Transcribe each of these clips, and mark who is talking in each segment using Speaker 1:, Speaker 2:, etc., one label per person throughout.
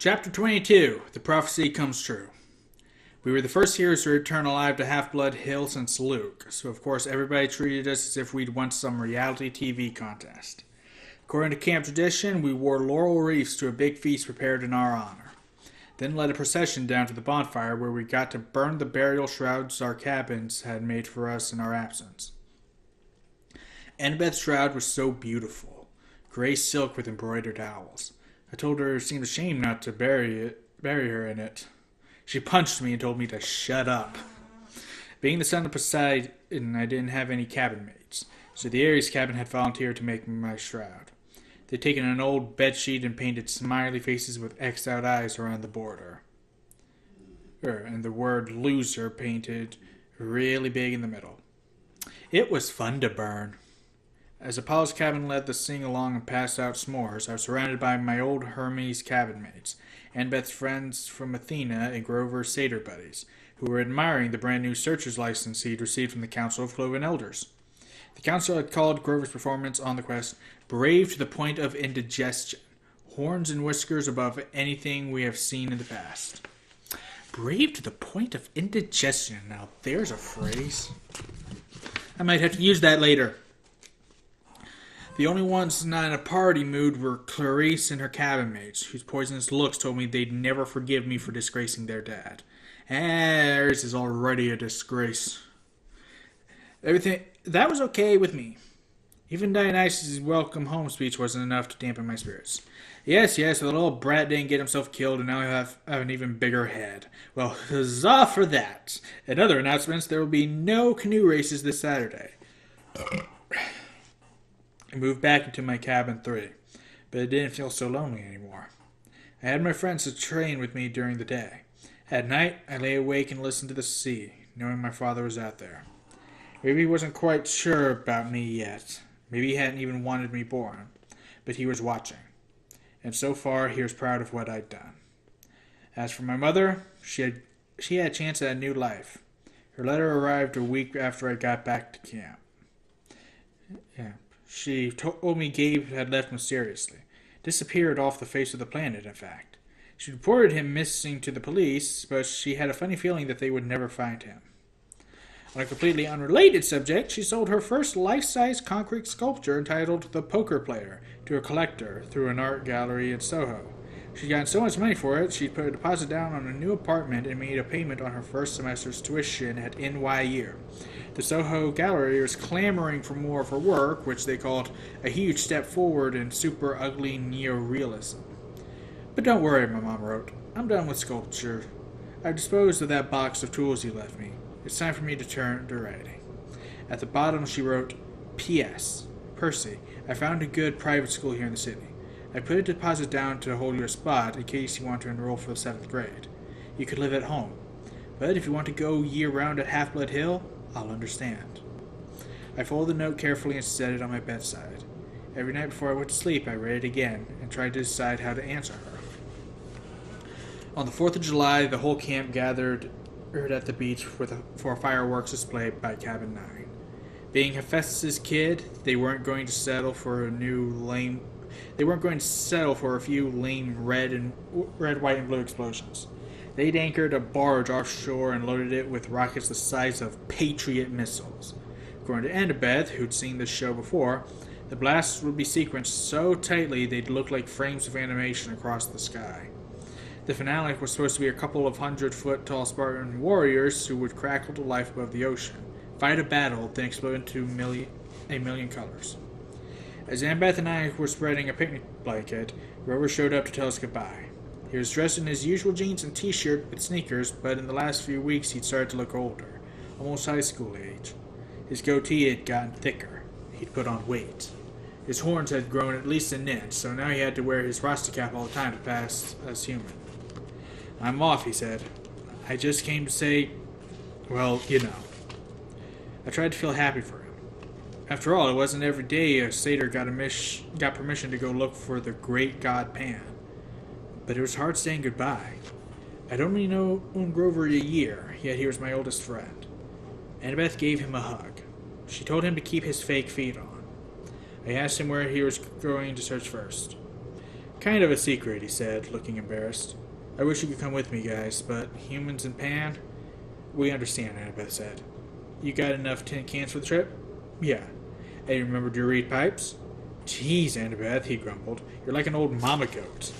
Speaker 1: Chapter 22. The Prophecy Comes True. We were the first heroes to return alive to Half-Blood Hill since Luke, so of course everybody treated us as if we'd won some reality TV contest. According to camp tradition, we wore laurel wreaths to a big feast prepared in our honor. Then led a procession down to the bonfire where we got to burn the burial shrouds our cabins had made for us in our absence. Annabeth's shroud was so beautiful, gray silk with embroidered owls. I told her it seemed a shame not to bury her in it. She punched me and told me to shut up. Being the son of Poseidon, I didn't have any cabin mates, so the Ares cabin had volunteered to make my shroud. They'd taken an old bedsheet and painted smiley faces with X'd out eyes around the border. And the word loser painted really big in the middle. It was fun to burn. As Apollo's cabin led the sing-along and passed out s'mores, I was surrounded by my old Hermes cabin mates, Annabeth's friends from Athena and Grover's satyr buddies, who were admiring the brand-new searcher's license he'd received from the Council of Cloven Elders. The Council had called Grover's performance on the quest brave to the point of indigestion, horns and whiskers above anything we have seen in the past. Brave to the point of indigestion. Now there's a phrase. I might have to use that later. The only ones not in a party mood were Clarice and her cabin mates, whose poisonous looks told me they'd never forgive me for disgracing their dad. Theirs is already a disgrace. Everything that was okay with me. Even Dionysus' welcome home speech wasn't enough to dampen my spirits. Yes, the little brat didn't get himself killed, and now he'll have an even bigger head. Well, huzzah for that! In other announcements, there will be no canoe races this Saturday. I moved back into my cabin 3, but it didn't feel so lonely anymore. I had my friends to train with me during the day. At night, I lay awake and listened to the sea, knowing my father was out there. Maybe he wasn't quite sure about me yet. Maybe he hadn't even wanted me born, but he was watching. And so far, he was proud of what I'd done. As for my mother, she had a chance at a new life. Her letter arrived a week after I got back to camp. She told me Gabe had left mysteriously. Disappeared off the face of the planet, in fact. She reported him missing to the police, but she had a funny feeling that they would never find him. On a completely unrelated subject, she sold her first life-size concrete sculpture entitled The Poker Player to a collector through an art gallery in Soho. She'd gotten so much money for it, she'd put a deposit down on a new apartment and made a payment on her first semester's tuition at NYU. The Soho Gallery was clamoring for more of her work, which they called a huge step forward in super ugly neorealism. But don't worry, my mom wrote. I'm done with sculpture. I've disposed of that box of tools you left me. It's time for me to turn to writing. At the bottom she wrote, P.S. Percy, I found a good private school here in the city. I put a deposit down to hold your spot in case you want to enroll for the 7th grade. You could live at home. But if you want to go year-round at Half-Blood Hill, I'll understand. I folded the note carefully and set it on my bedside. Every night before I went to sleep, I read it again and tried to decide how to answer her. On the 4th of July, the whole camp gathered at the beach for a fireworks display by Cabin 9. Being Hephaestus' kid, they weren't going to settle for a few lame red, white, and blue explosions. They'd anchored a barge offshore and loaded it with rockets the size of Patriot missiles. According to Annabeth, who'd seen this show before, the blasts would be sequenced so tightly they'd look like frames of animation across the sky. The finale was supposed to be a couple of 100-foot-tall Spartan warriors who would crackle to life above the ocean, fight a battle, then explode into a million colors. As Annabeth and I were spreading a picnic blanket, Grover showed up to tell us goodbye. He was dressed in his usual jeans and t-shirt with sneakers, but in the last few weeks he'd started to look older, almost high school age. His goatee had gotten thicker. He'd put on weight. His horns had grown at least an inch, so now he had to wear his Rasta cap all the time to pass as human. I'm off, he said. I just came to say, well, you know. I tried to feel happy for him. After all, it wasn't every day a satyr got permission to go look for the great god Pan. But it was hard saying goodbye. I'd only known Grover a year, yet he was my oldest friend. Annabeth gave him a hug. She told him to keep his fake feet on. I asked him where he was going to search first. Kind of a secret, he said, looking embarrassed. I wish you could come with me, guys, but humans and Pan, we understand, Annabeth said. You got enough tin cans for the trip? Yeah. And you remembered your reed pipes? Jeez, Annabeth, he grumbled. You're like an old mama goat.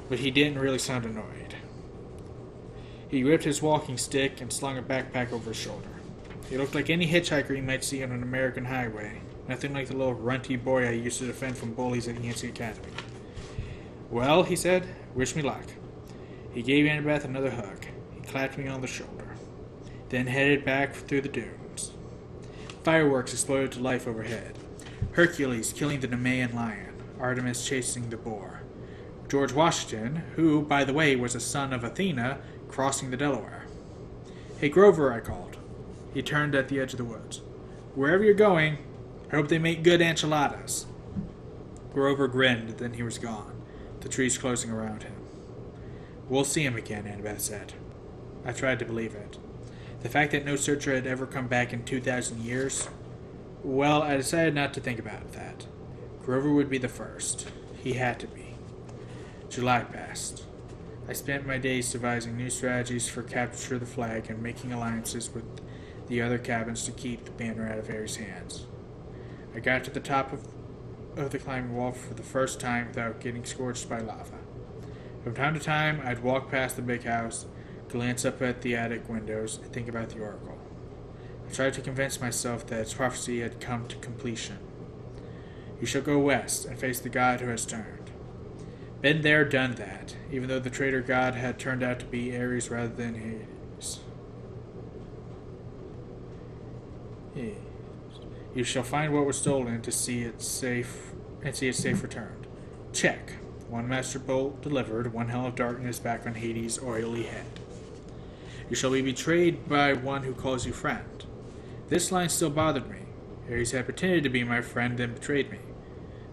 Speaker 1: But he didn't really sound annoyed. He gripped his walking stick and slung a backpack over his shoulder. He looked like any hitchhiker you might see on an American highway. Nothing like the little runty boy I used to defend from bullies at Yancey Academy. Well, he said, wish me luck. He gave Annabeth another hug. He clapped me on the shoulder. Then headed back through the dunes. Fireworks exploded to life overhead. Hercules killing the Nemean lion. Artemis chasing the boar. George Washington, who, by the way, was a son of Athena, crossing the Delaware. Hey, Grover, I called. He turned at the edge of the woods. Wherever you're going, I hope they make good enchiladas. Grover grinned, then he was gone, the trees closing around him. We'll see him again, Annabeth said. I tried to believe it. The fact that no searcher had ever come back in 2,000 years, well, I decided not to think about that. Grover would be the first. He had to be. July passed. I spent my days devising new strategies for capture the flag and making alliances with the other cabins to keep the banner out of Harry's hands. I got to the top of the climbing wall for the first time without getting scorched by lava. From time to time, I'd walk past the big house, glance up at the attic windows, and think about the oracle. I tried to convince myself that its prophecy had come to completion. You shall go west and face the god who has turned. Been there, done that, even though the traitor god had turned out to be Ares rather than Hades. You shall find what was stolen to see it safe returned. Check. One master bolt delivered, one hell of darkness back on Hades' oily head. You shall be betrayed by one who calls you friend. This line still bothered me. Ares had pretended to be my friend, then betrayed me.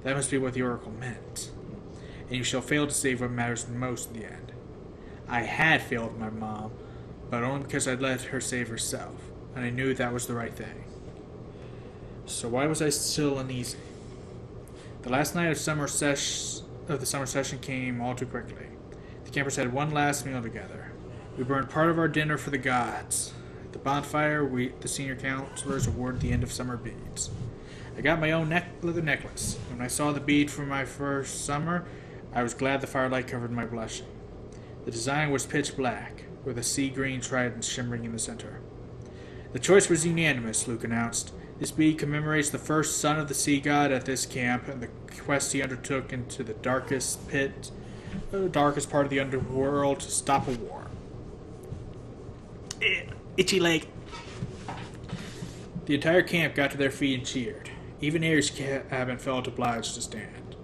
Speaker 1: That must be what the oracle meant. And you shall fail to save what matters most in the end. I had failed my mom, but only because I'd let her save herself, and I knew that was the right thing. So why was I still uneasy? The last night of the summer session came all too quickly. The campers had one last meal together. We burned part of our dinner for the gods. At the bonfire, the senior counselors awarded the end of summer beads. I got my own leather necklace. When I saw the bead for my first summer, I was glad the firelight covered my blushing. The design was pitch black, with a sea green trident shimmering in the center. The choice was unanimous, Luke announced. This bead commemorates the first son of the sea god at this camp and the quest he undertook into the darkest part of the underworld to stop a war. Itchy leg. The entire camp got to their feet and cheered. Even Ares' cabin felt obliged to stand.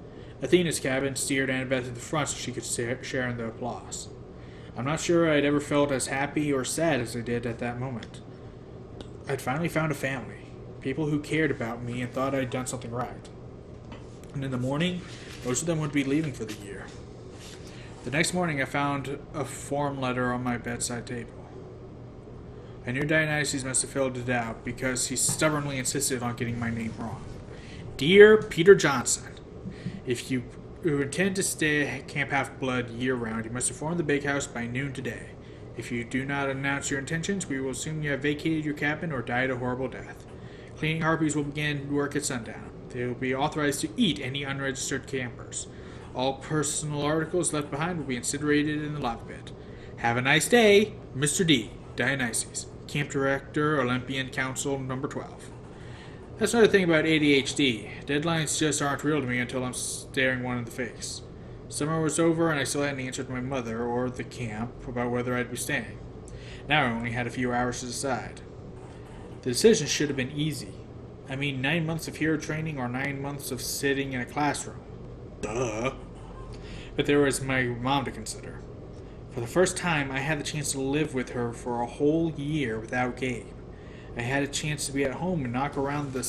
Speaker 1: Athena's cabin steered Annabeth to the front so she could share in the applause. I'm not sure I'd ever felt as happy or sad as I did at that moment. I'd finally found a family. People who cared about me and thought I'd done something right. And in the morning, most of them would be leaving for the year. The next morning, I found a form letter on my bedside table. I knew Dionysus must have filled it out because he stubbornly insisted on getting my name wrong. Dear Peter Johnson, if you intend to stay at Camp Half-Blood year-round, you must inform the big house by noon today. If you do not announce your intentions, we will assume you have vacated your cabin or died a horrible death. Cleaning harpies will begin work at sundown. They will be authorized to eat any unregistered campers. All personal articles left behind will be incinerated in the lava pit. Have a nice day, Mr. D. Dionysus, Camp Director, Olympian Council, number 12. That's another thing about ADHD. Deadlines just aren't real to me until I'm staring one in the face. Summer was over and I still hadn't answered my mother or the camp about whether I'd be staying. Now I only had a few hours to decide. The decision should have been easy. I mean, 9 months of hero training or 9 months of sitting in a classroom. Duh. But there was my mom to consider. For the first time, I had the chance to live with her for a whole year without Gabe. I had a chance to be at home and knock around the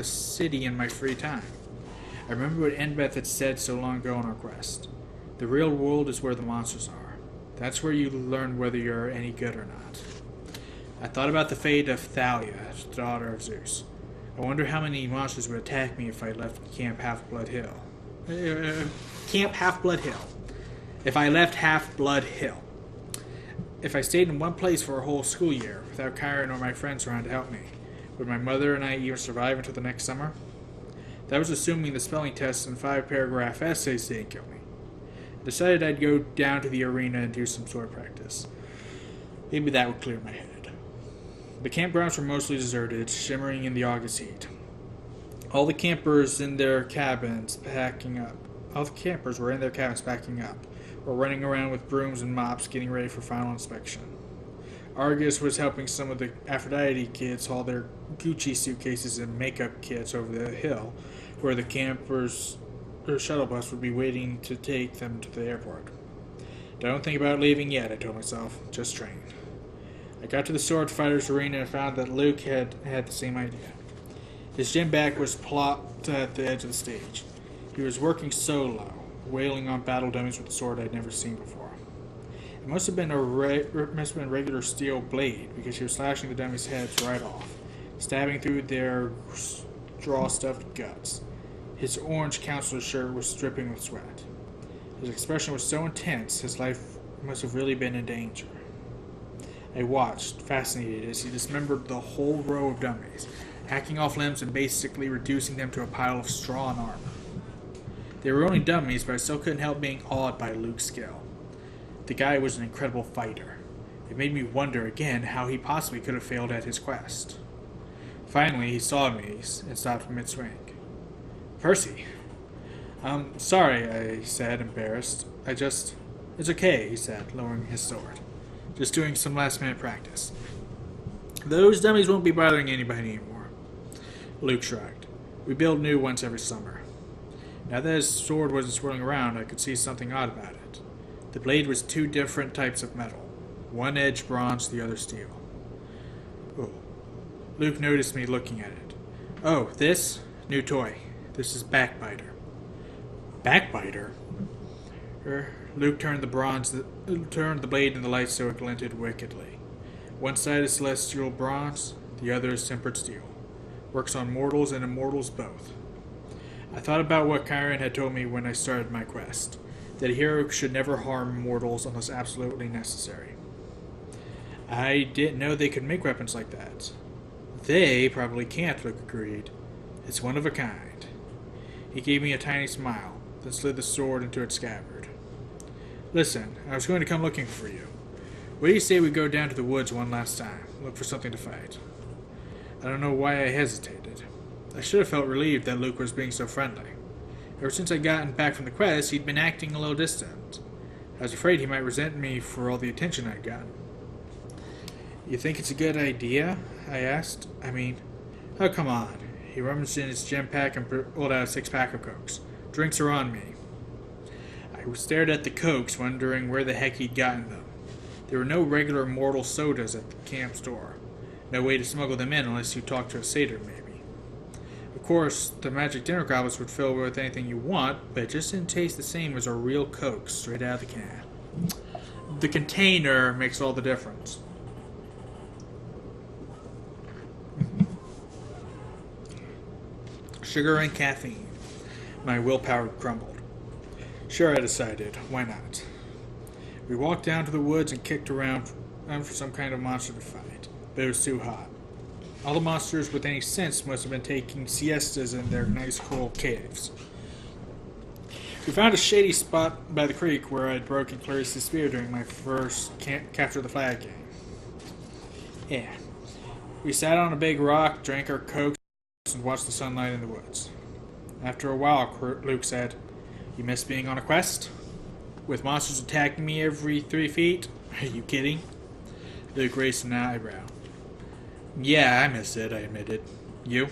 Speaker 1: city in my free time. I remember what Annabeth had said so long ago on our quest. The real world is where the monsters are. That's where you learn whether you're any good or not. I thought about the fate of Thalia, the daughter of Zeus. I wonder how many monsters would attack me if I left Camp Half-Blood Hill. Camp Half-Blood Hill. If I left Half-Blood Hill. If I stayed in one place for a whole school year, without Kyron or my friends around to help me, would my mother and I even survive until the next summer? That was assuming the spelling tests and 5-paragraph essays didn't kill me. I decided I'd go down to the arena and do some sword practice. Maybe that would clear my head. The campgrounds were mostly deserted, shimmering in the August heat. All the campers were in their cabins packing up, or running around with brooms and mops getting ready for final inspection. Argus was helping some of the Aphrodite kids haul their Gucci suitcases and makeup kits over the hill, where the campers' shuttle bus would be waiting to take them to the airport. Don't think about leaving yet, I told myself. Just train. I got to the sword fighters arena and found that Luke had the same idea. His gym bag was plopped at the edge of the stage. He was working solo, wailing on battle dummies with a sword I'd never seen before. It must have been a regular steel blade, because he was slashing the dummies' heads right off, stabbing through their straw-stuffed guts. His orange counselor shirt was dripping with sweat. His expression was so intense, his life must have really been in danger. I watched, fascinated, as he dismembered the whole row of dummies, hacking off limbs and basically reducing them to a pile of straw and armor. They were only dummies, but I still couldn't help being awed by Luke's skill. The guy was an incredible fighter. It made me wonder again how he possibly could have failed at his quest. Finally, he saw me and stopped mid-swing. Percy. Sorry, I said, embarrassed. It's okay, he said, lowering his sword. Just doing some last-minute practice. Those dummies won't be bothering anybody anymore. Luke shrugged. We build new ones every summer. Now that his sword wasn't swirling around, I could see something odd about it. The blade was 2 different types of metal. One edge bronze, the other steel. Oh. Luke noticed me looking at it. Oh, this? New toy. This is Backbiter. Backbiter? Luke turned the blade in the light so it glinted wickedly. One side is celestial bronze, the other is tempered steel. Works on mortals and immortals both. I thought about what Kyron had told me when I started my quest, that a hero should never harm mortals unless absolutely necessary. I didn't know they could make weapons like that. They probably can't, Luke agreed. It's one of a kind. He gave me a tiny smile, then slid the sword into its scabbard. Listen, I was going to come looking for you. What do you say we go down to the woods one last time, look for something to fight? I don't know why I hesitated. I should have felt relieved that Luke was being so friendly. Ever since I'd gotten back from the quest, he'd been acting a little distant. I was afraid he might resent me for all the attention I'd gotten. You think it's a good idea? I asked. Oh, come on. He rummaged in his gem pack and pulled out a 6-pack of Cokes. Drinks are on me. I stared at the Cokes, wondering where the heck he'd gotten them. There were no regular mortal sodas at the camp store. No way to smuggle them in unless you talked to a satyr, maybe. Of course, the magic dinner goblets would fill with anything you want, but it just didn't taste the same as a real Coke straight out of the can. The container makes all the difference. Sugar and caffeine. My willpower crumbled. Sure, I decided. Why not? We walked down to the woods and kicked around for some kind of monster to fight, but it was too hot. All the monsters with any sense must have been taking siestas in their nice cool caves. We found a shady spot by the creek where I'd broken Clarice's spear during my first Capture the Flag game. Yeah. We sat on a big rock, drank our Cokes, and watched the sunlight in the woods. After a while, Luke said, "You miss being on a quest? With monsters attacking me every 3 feet? Are you kidding?" Luke raised an eyebrow. "Yeah, I miss it," I admitted. "You?"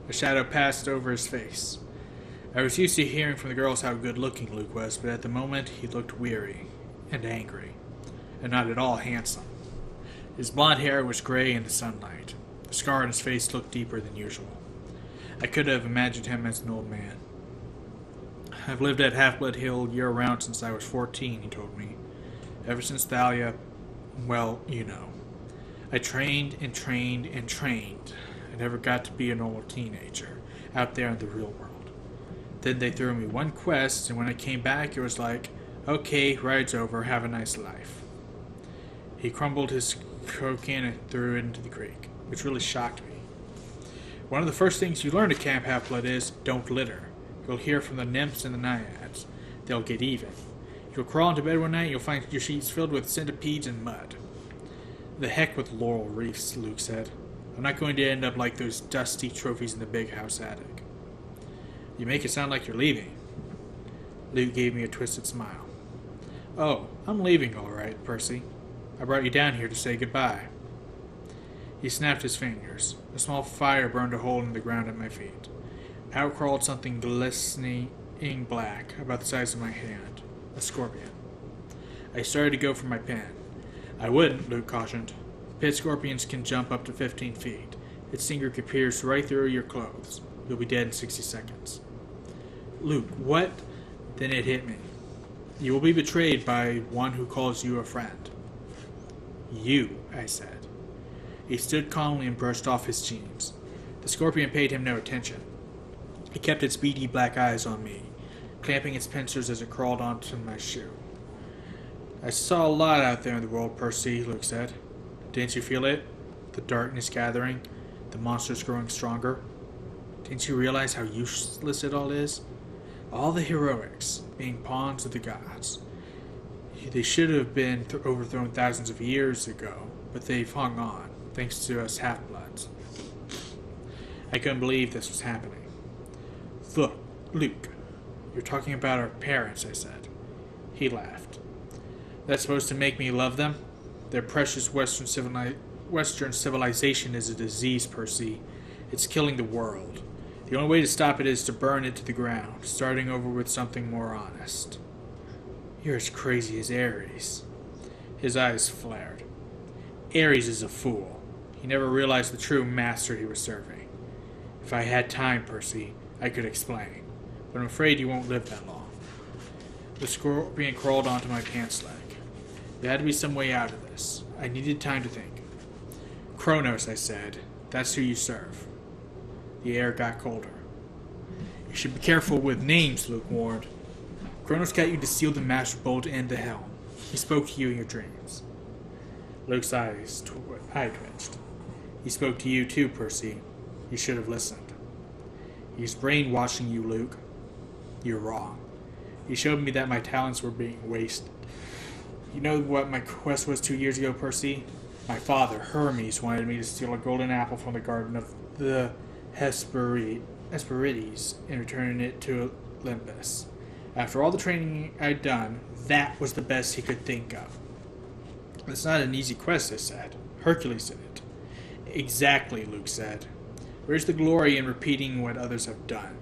Speaker 1: A shadow passed over his face. I was used to hearing from the girls how good-looking Luke was, but at the moment he looked weary and angry, and not at all handsome. His blonde hair was gray in the sunlight. The scar on his face looked deeper than usual. I could have imagined him as an old man. "I've lived at Half-Blood Hill year-round since I was 14, he told me. Ever since Thalia, well, you know. I trained and trained and trained. I never got to be a normal teenager, out there in the real world. Then they threw me one quest, and when I came back, it was like, okay, ride's over, have a nice life. He crumbled his Coke can and threw it into the creek, which really shocked me. One of the first things you learn at Camp Half-Blood is, don't litter. You'll hear from the nymphs and the naiads. They'll get even. You'll crawl into bed one night and you'll find your sheets filled with centipedes and mud. The heck with laurel wreaths, Luke said. I'm not going to end up like those dusty trophies in the big house attic. You make it sound like you're leaving. Luke gave me a twisted smile. Oh, I'm leaving all right, Percy. I brought you down here to say goodbye. He snapped his fingers. A small fire burned a hole in the ground at my feet. Out crawled something glistening black, about the size of my hand. A scorpion. I started to go for my pen. I wouldn't, Luke cautioned. Pit scorpions can jump up to 15 feet. Its stinger could pierce right through your clothes. You'll be dead in 60 seconds. Luke, what? Then it hit me. You will be betrayed by one who calls you a friend. You, I said. He stood calmly and brushed off his jeans. The scorpion paid him no attention. It kept its beady black eyes on me, clamping its pincers as it crawled onto my shoe. I saw a lot out there in the world, Percy, Luke said. Didn't you feel it? The darkness gathering, the monsters growing stronger. Didn't you realize how useless it all is? All the heroics, being pawns of the gods. They should have been overthrown thousands of years ago, but they've hung on, thanks to us half-bloods. I couldn't believe this was happening. Look, Luke, you're talking about our parents, I said. He laughed. That's supposed to make me love them? Their precious Western civilization is a disease, Percy. It's killing the world. The only way to stop it is to burn it to the ground, starting over with something more honest. You're as crazy as Ares. His eyes flared. Ares is a fool. He never realized the true master he was serving. If I had time, Percy, I could explain, but I'm afraid you won't live that long. The scorpion crawled onto my pants leg. There had to be some way out of this. I needed time to think. Kronos, I said. That's who you serve. The air got colder. You should be careful with names, Luke warned. Kronos got you to steal the Master Bolt and the helm. He spoke to you in your dreams. Luke's eye twitched. He spoke to you too, Percy. You should have listened. He's brainwashing you, Luke. You're wrong. He showed me that my talents were being wasted. You know what my quest was 2 years ago, Percy? My father, Hermes, wanted me to steal a golden apple from the garden of the Hesperides and return it to Olympus. After all the training I'd done, that was the best he could think of. It's not an easy quest, I said. Hercules did it. Exactly, Luke said. Where's the glory in repeating what others have done?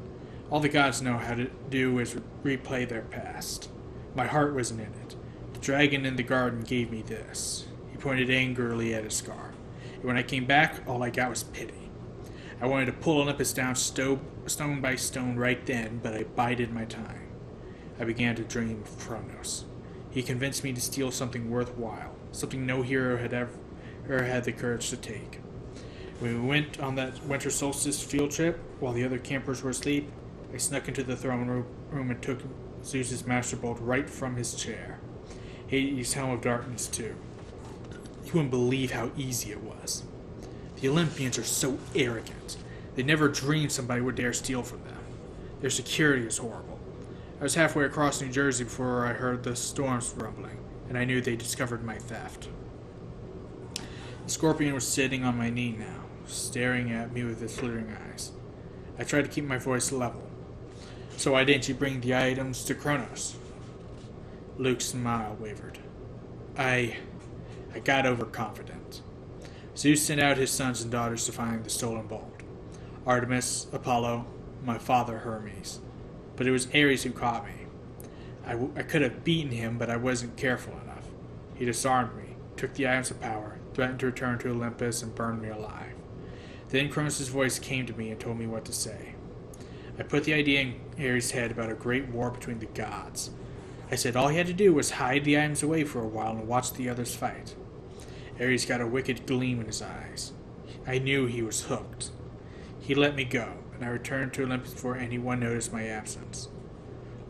Speaker 1: All the gods know how to do is replay their past. My heart wasn't in it. The dragon in the garden gave me this. He pointed angrily at his scar. And when I came back, all I got was pity. I wanted to pull Olympus down stone by stone right then, but I bided my time. I began to dream of Kronos. He convinced me to steal something worthwhile, something no hero had ever had the courage to take. When we went on that winter solstice field trip, while the other campers were asleep, I snuck into the throne room and took Zeus's Master Bolt right from his chair. Hades' Helm of Darkness, too. You wouldn't believe how easy it was. The Olympians are so arrogant. They never dreamed somebody would dare steal from them. Their security is horrible. I was halfway across New Jersey before I heard the storms rumbling, and I knew they discovered my theft. The scorpion was sitting on my knee now, staring at me with its glittering eyes. I tried to keep my voice level. So why didn't you bring the items to Kronos? Luke's smile wavered. I got overconfident. Zeus sent out his sons and daughters to find the stolen bolt. Artemis, Apollo, my father Hermes. But it was Ares who caught me. I could have beaten him, but I wasn't careful enough. He disarmed me, took the items of power, threatened to return to Olympus, and burned me alive. Then Kronos' voice came to me and told me what to say. I put the idea in Ares' head about a great war between the gods. I said all he had to do was hide the items away for a while and watch the others fight. Ares got a wicked gleam in his eyes. I knew he was hooked. He let me go, and I returned to Olympus before anyone noticed my absence.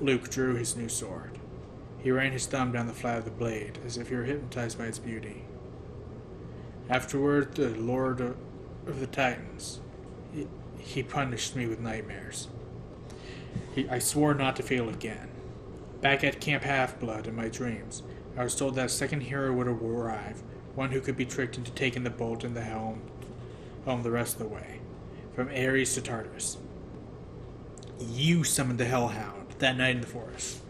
Speaker 1: Luke drew his new sword. He ran his thumb down the flat of the blade, as if he were hypnotized by its beauty. Afterward, the Lord of the Titans, he punished me with nightmares. I swore not to fail again. Back at Camp Half-Blood in my dreams, I was told that a second hero would arrive, one who could be tricked into taking the bolt and the helm the rest of the way, from Ares to Tartarus. You summoned the Hellhound that night in the forest.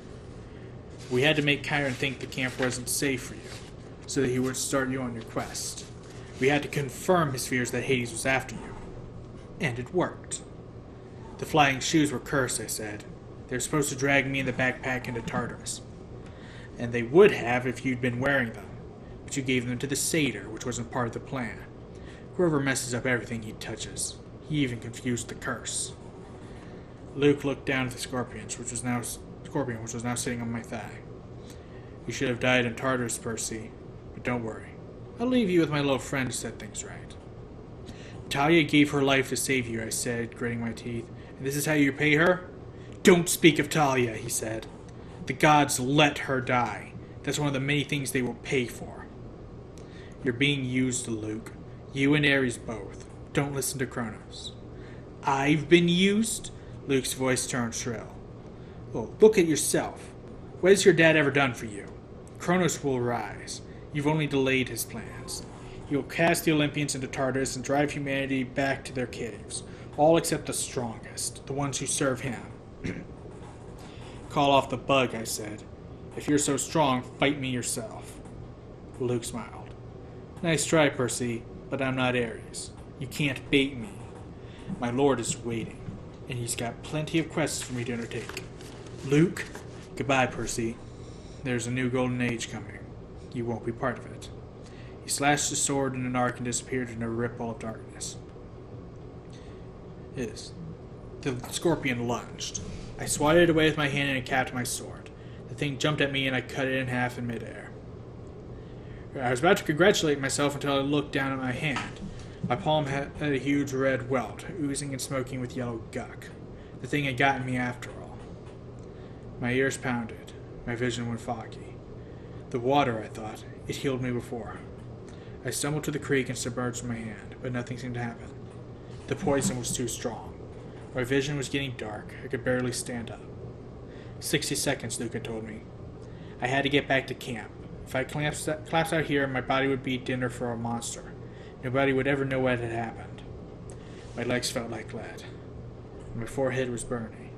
Speaker 1: We had to make Chiron think the camp wasn't safe for you, so that he would start you on your quest. We had to confirm his fears that Hades was after you. And it worked. The flying shoes were cursed, I said. They were supposed to drag me in the backpack into Tartarus. And they would have if you'd been wearing them. But you gave them to the satyr, which wasn't part of the plan. Whoever messes up everything he touches. He even confused the curse. Luke looked down at the scorpion, which was now sitting on my thigh. You should have died in Tartarus, Percy. But don't worry. I'll leave you with my little friend to set things right. Talia gave her life to save you, I said, gritting my teeth. And this is how you repay her? Don't speak of Talia, he said. The gods let her die. That's one of the many things they will pay for. You're being used, Luke. You and Ares both. Don't listen to Kronos. I've been used? Luke's voice turned shrill. Oh, look at yourself. What has your dad ever done for you? Kronos will rise. You've only delayed his plans. He will cast the Olympians into Tartarus and drive humanity back to their caves. All except the strongest, the ones who serve him. Call off the bug, I said. If you're so strong, fight me yourself. Luke smiled. Nice try, Percy, but I'm not Ares. You can't bait me. My lord is waiting, and he's got plenty of quests for me to undertake. Luke, goodbye, Percy. There's a new golden age coming. You won't be part of it. He slashed his sword in an arc and disappeared in a ripple of darkness. The scorpion lunged. I swatted it away with my hand and capped my sword. The thing jumped at me and I cut it in half in midair. I was about to congratulate myself until I looked down at my hand. My palm had a huge red welt, oozing and smoking with yellow guck. The thing had gotten me after all. My ears pounded. My vision went foggy. The water, I thought. It healed me before. I stumbled to the creek and submerged my hand, but nothing seemed to happen. The poison was too strong. My vision was getting dark. I could barely stand up. 60 seconds, Luke had told me. I had to get back to camp. If I collapsed out here, my body would be dinner for a monster. Nobody would ever know what had happened. My legs felt like lead. My forehead was burning.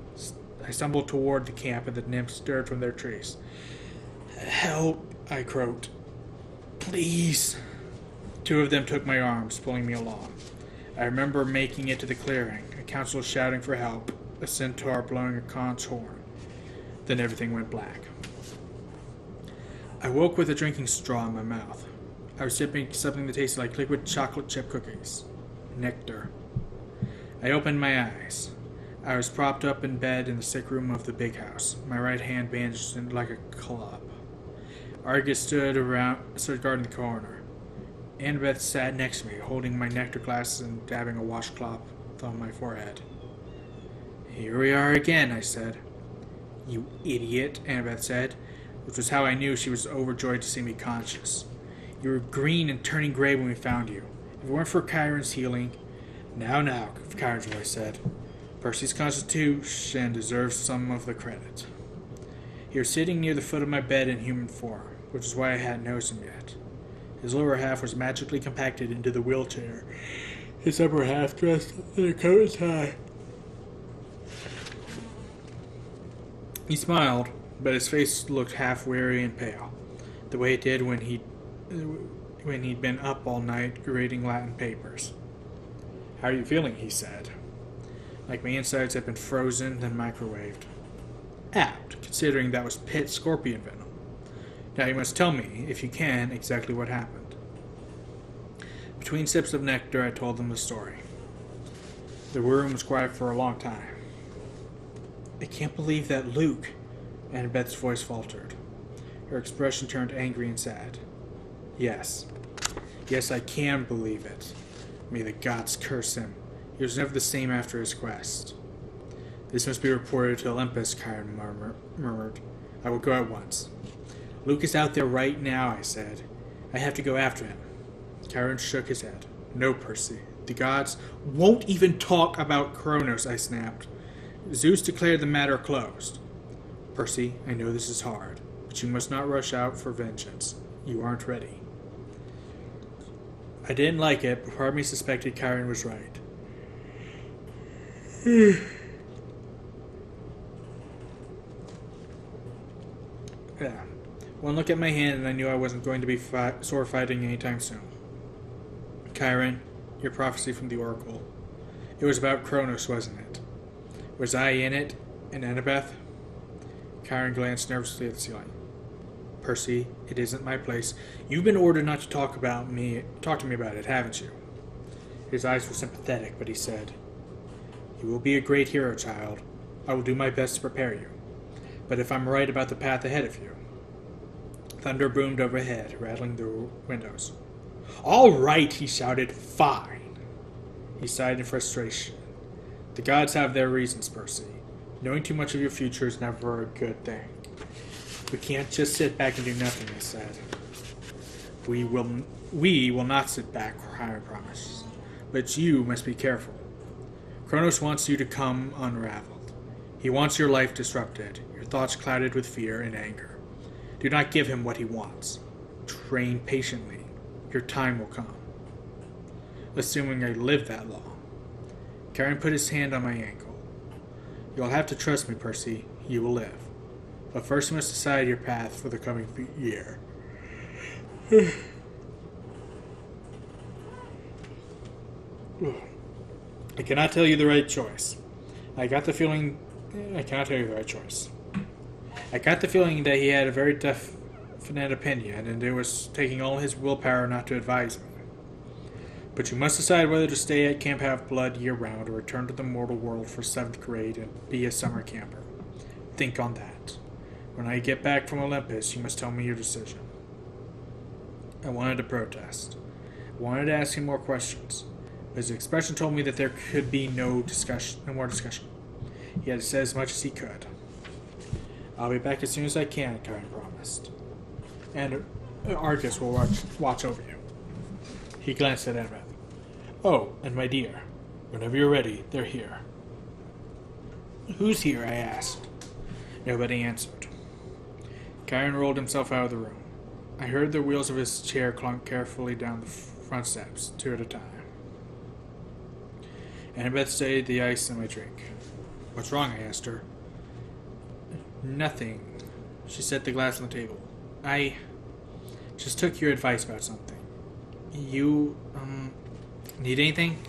Speaker 1: I stumbled toward the camp and the nymphs stirred from their trees. Help, I croaked. Please. Two of them took my arms, pulling me along. I remember making it to the clearing, a council shouting for help, a centaur blowing a conch horn. Then everything went black. I woke with a drinking straw in my mouth. I was sipping something that tasted like liquid chocolate chip cookies. Nectar. I opened my eyes. I was propped up in bed in the sick room of the big house, my right hand bandaged like a club. Argus stood guarding the corner. Annabeth sat next to me, holding my nectar glasses and dabbing a washcloth on my forehead. Here we are again, I said. You idiot, Annabeth said, which was how I knew she was overjoyed to see me conscious. You were green and turning gray when we found you. If it weren't for Chiron's healing... Now, Chiron's voice said. Percy's constitution deserves some of the credit. He was sitting near the foot of my bed in human form, which is why I hadn't noticed him yet. His lower half was magically compacted into the wheelchair, his upper half dressed in a coat and tie. He smiled, but his face looked half weary and pale, the way it did when he'd been up all night reading Latin papers. How are you feeling? He said. Like my insides had been frozen, then microwaved. Apt, considering that was pit scorpion venom. Now you must tell me, if you can, exactly what happened. Between sips of nectar, I told them the story. The room was quiet for a long time. I can't believe that Luke, Annabeth's voice faltered. Her expression turned angry and sad. Yes, I can believe it. May the gods curse him. He was never the same after his quest. This must be reported to Olympus, Chiron murmured. I will go at once. Luke is out there right now, I said. I have to go after him. Chiron shook his head. No, Percy. The gods won't even talk about Kronos, I snapped. Zeus declared the matter closed. Percy, I know this is hard, but you must not rush out for vengeance. You aren't ready. I didn't like it, but part of me suspected Chiron was right. Yeah. One look at my hand and I knew I wasn't going to be sword fighting anytime soon. Chiron, your prophecy from the Oracle. It was about Kronos, wasn't it? Was I in it? And Annabeth? Chiron glanced nervously at the ceiling. Percy, it isn't my place. You've been ordered not to talk to me about it, haven't you? His eyes were sympathetic, but he said, You will be a great hero, child. I will do my best to prepare you. But if I'm right about the path ahead of you. Thunder boomed overhead, rattling the windows. All right, he shouted. Fine. He sighed in frustration. The gods have their reasons, Percy. Knowing too much of your future is never a good thing. We can't just sit back and do nothing, I said. We will not sit back, Chiron promised. But you must be careful. Kronos wants you to come unraveled. He wants your life disrupted, your thoughts clouded with fear and anger. Do not give him what he wants. Train patiently. Your time will come. Assuming I live that long. Chiron put his hand on my ankle. You'll have to trust me, Percy. You will live. But first you must decide your path for the coming year. I cannot tell you the right choice. I cannot tell you the right choice. I got the feeling that he had a very definite opinion, and it was taking all his willpower not to advise me. But you must decide whether to stay at Camp Half-Blood year-round or return to the mortal world for 7th grade and be a summer camper. Think on that. When I get back from Olympus, you must tell me your decision. I wanted to protest. I wanted to ask him more questions. But his expression told me that there could be no more discussion. He had said as much as he could. I'll be back as soon as I can, Chiron promised. And Argus will watch over you. He glanced at Annabeth. Oh, and my dear, whenever you're ready, they're here. Who's here? I asked. Nobody answered. Chiron rolled himself out of the room. I heard the wheels of his chair clunk carefully down the front steps, 2 at a time. Annabeth studied the ice in my drink. What's wrong? I asked her. Nothing. She set the glass on the table. I just took your advice about something. You, need anything?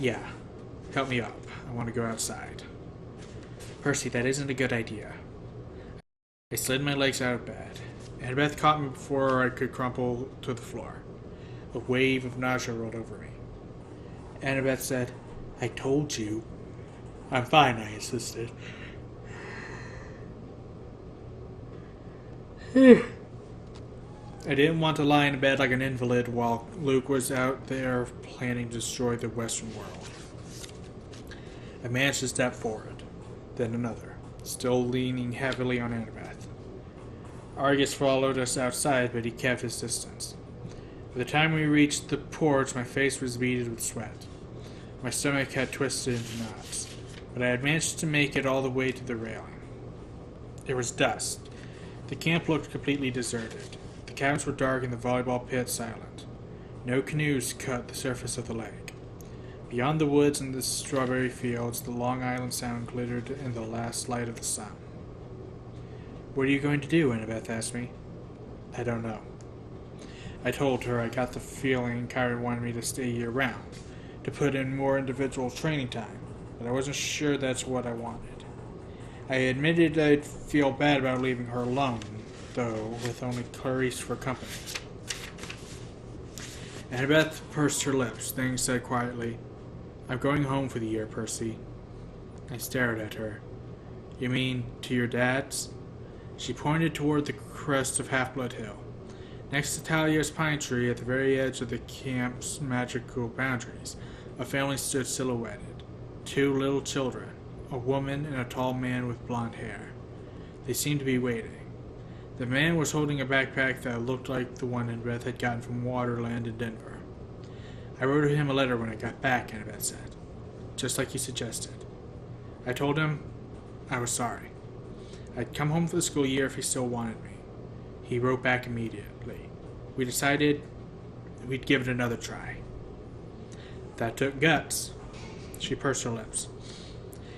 Speaker 1: Yeah. Help me up. I want to go outside. Percy, that isn't a good idea. I slid my legs out of bed. Annabeth caught me before I could crumple to the floor. A wave of nausea rolled over me. Annabeth said, I told you. I'm fine, I insisted. I didn't want to lie in bed like an invalid while Luke was out there planning to destroy the Western world. I managed to step forward, then another, still leaning heavily on Annabeth. Argus followed us outside, but he kept his distance. By the time we reached the porch, my face was beaded with sweat. My stomach had twisted into knots, but I had managed to make it all the way to the railing. There was dust. The camp looked completely deserted. The cabins were dark and the volleyball pit silent. No canoes cut the surface of the lake. Beyond the woods and the strawberry fields, the Long Island Sound glittered in the last light of the sun. What are you going to do? Annabeth asked me. I don't know. I told her I got the feeling Chiron wanted me to stay year-round, to put in more individual training time, but I wasn't sure that's what I wanted. I admitted I'd feel bad about leaving her alone, though, with only Clarice for company. Annabeth pursed her lips, then said quietly, I'm going home for the year, Percy. I stared at her. You mean to your dad's? She pointed toward the crest of Half-Blood Hill, next to Talia's pine tree at the very edge of the camp's magical boundaries. A family stood silhouetted. 2 little children, a woman and a tall man with blonde hair. They seemed to be waiting. The man was holding a backpack that looked like the one Annabeth had gotten from Waterland in Denver. I wrote him a letter when I got back, Annabeth said, just like you suggested. I told him I was sorry. I'd come home for the school year if he still wanted me. He wrote back immediately. We decided we'd give it another try. That took guts. She pursed her lips.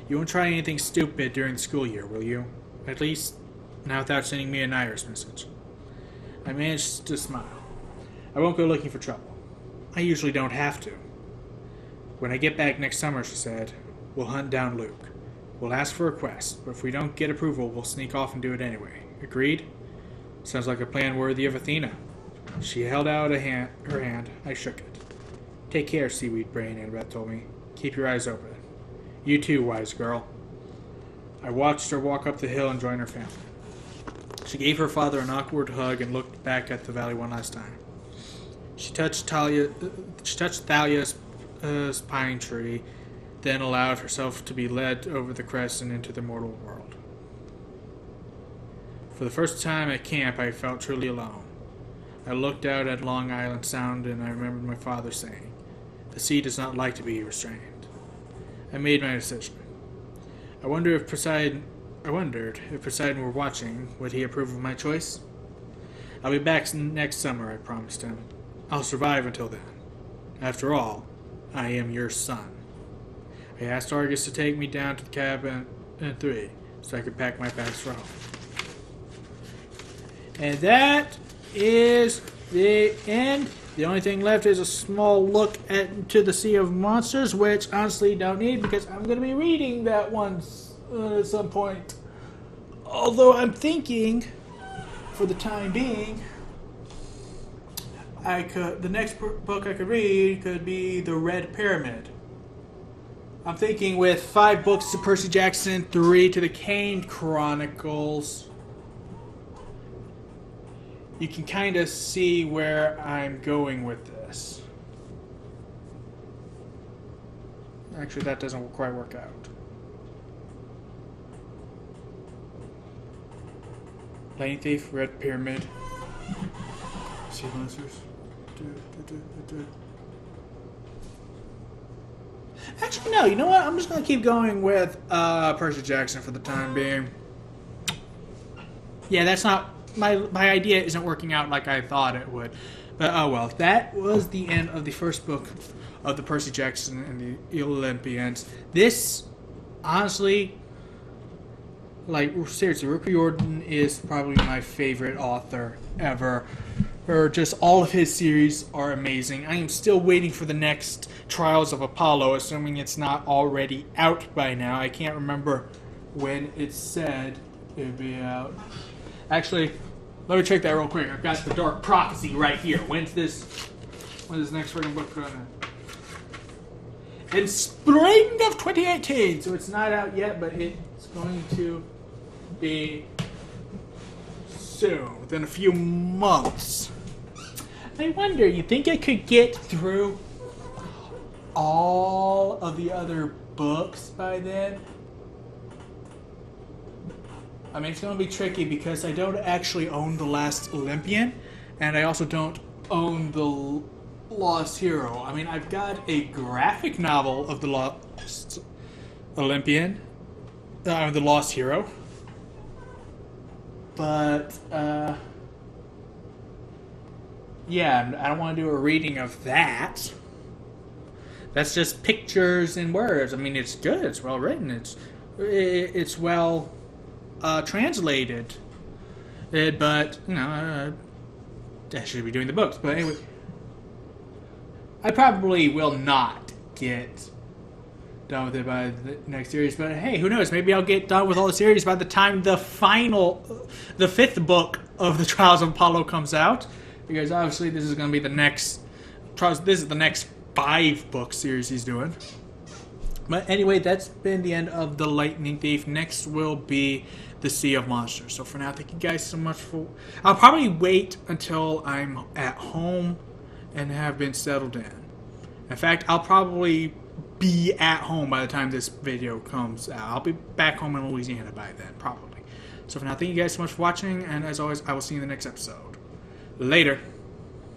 Speaker 1: You won't try anything stupid during the school year, will you? At least, not without sending me an iris message. I managed to smile. I won't go looking for trouble. I usually don't have to. When I get back next summer, she said, we'll hunt down Luke. We'll ask for a quest, but if we don't get approval, we'll sneak off and do it anyway. Agreed? Sounds like a plan worthy of Athena. She held out her hand. I shook it. Take care, seaweed brain, Annabeth told me. Keep your eyes open. You too, wise girl. I watched her walk up the hill and join her family. She gave her father an awkward hug and looked back at the valley one last time. She touched Thalia's pine tree, then allowed herself to be led over the crest and into the mortal world. For the first time at camp, I felt truly alone. I looked out at Long Island Sound and I remembered my father saying, the sea does not like to be restrained. I made my decision. I wondered if Poseidon were watching, would he approve of my choice? I'll be back next summer, I promised him. I'll survive until then. After all, I am your son. I asked Argus to take me down to the cabin at 3, so I could pack my bags for home. And that is the end. The only thing left is a small look to the Sea of Monsters, which honestly don't need because I'm going to be reading that one at some point. Although I'm thinking, for the time being, the next book I could read could be The Red Pyramid. I'm thinking with 5 books to Percy Jackson, 3 to the Kane Chronicles, you can kind of see where I'm going with this. Actually, that doesn't quite work out. Lightning Thief, Red Pyramid, Sea Monsters. Actually, no, you know what? I'm just going to keep going with Percy Jackson for the time being. Yeah, that's not... My idea isn't working out like I thought it would. But oh well. That was the end of the first book of the Percy Jackson and the Olympians. This, honestly, like, seriously, Rick Riordan is probably my favorite author ever. Or just all of his series are amazing. I am still waiting for the next Trials of Apollo, assuming it's not already out by now. I can't remember when it said it would be out. Actually, let me check that real quick. I've got the Dark Prophecy right here. When's this next freaking book going to? In spring of 2018. So it's not out yet, but it's going to be soon, within a few months. I wonder, you think I could get through all of the other books by then? I mean, it's going to be tricky because I don't actually own The Last Olympian, and I also don't own The Lost Hero. I mean, I've got a graphic novel of The Lost Olympian, The Lost Hero, but, yeah, I don't want to do a reading of that. That's just pictures and words. I mean, it's good, it's well written, it's well... translated, but you know, I should be doing the books. But anyway, I probably will not get done with it by the next series. But hey, who knows? Maybe I'll get done with all the series by the time the 5th book of the Trials of Apollo comes out. Because obviously this is going to be the next. This is the next 5-book series he's doing. But anyway, that's been the end of The Lightning Thief. Next will be The Sea of Monsters. So for now, thank you guys so much for... I'll probably wait until I'm at home and have been settled in. In fact, I'll probably be at home by the time this video comes out. I'll be back home in Louisiana by then, probably. So for now, thank you guys so much for watching, and as always, I will see you in the next episode. Later.